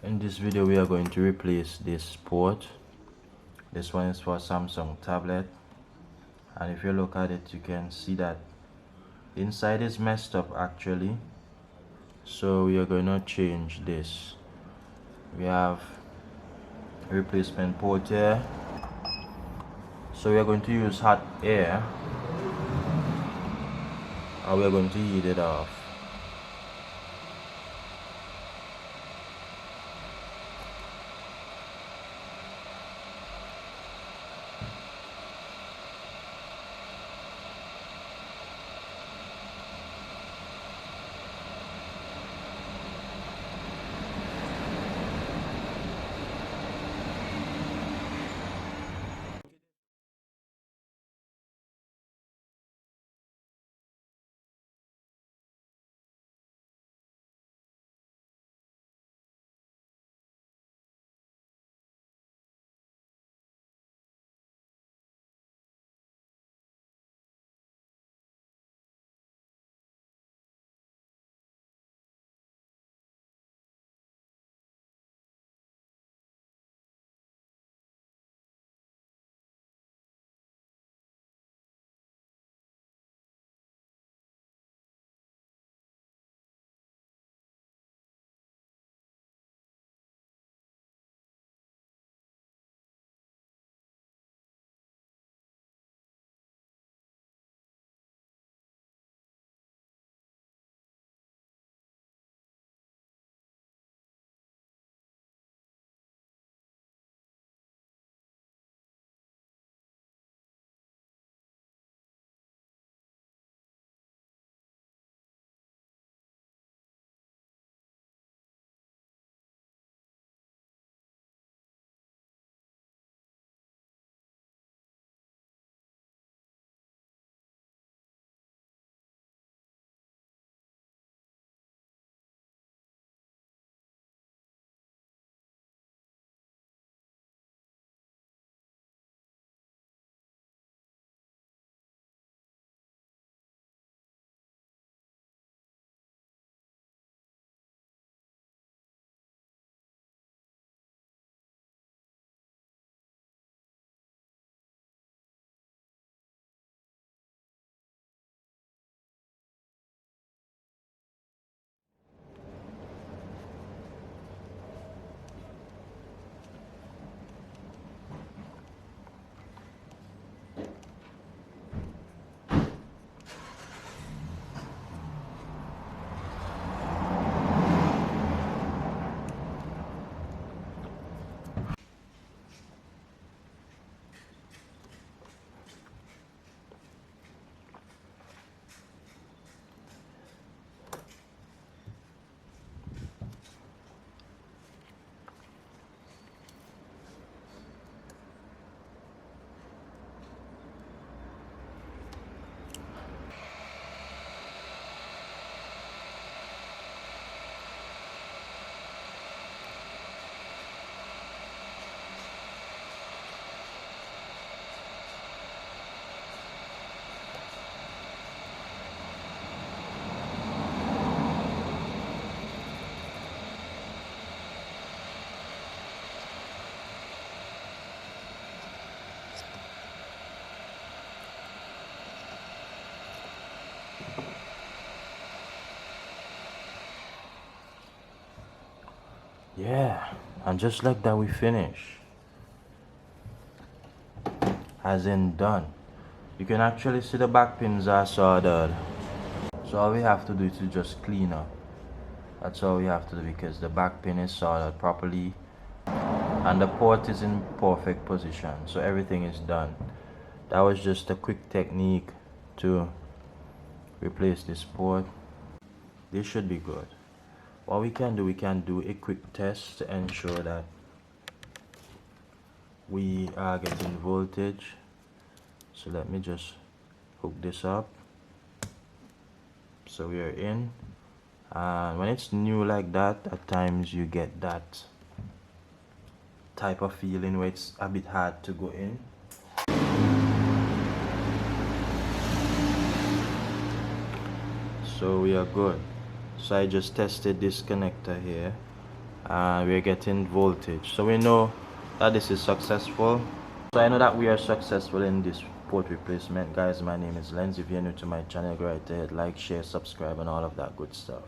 In this video we are going to replace this port. This one is for Samsung tablet, and if you look at it you can see that inside is messed up actually. So we are going to change this. We have a replacement port here, so we are going to use hot air and we are going to heat it off. Yeah, and just like that we finish. As in done. You can actually see the back pins are soldered. So all we have to do is to just clean up. That's all we have to do, because the back pin is soldered properly and the port is in perfect position. So everything is done. That was just a quick technique to replace this port. This should be good. What we can do a quick test to ensure that we are getting voltage. So let me just hook this up. So we are in, and when it's new like that, at times you get that type of feeling where it's a bit hard to go in. So we are good. So I just tested this connector here, and we're getting voltage, so we know that this is successful. So I know that we are successful in this port replacement. Guys, my name is Lenz. If you're new to my channel, go right ahead, like, share, subscribe, and all of that good stuff.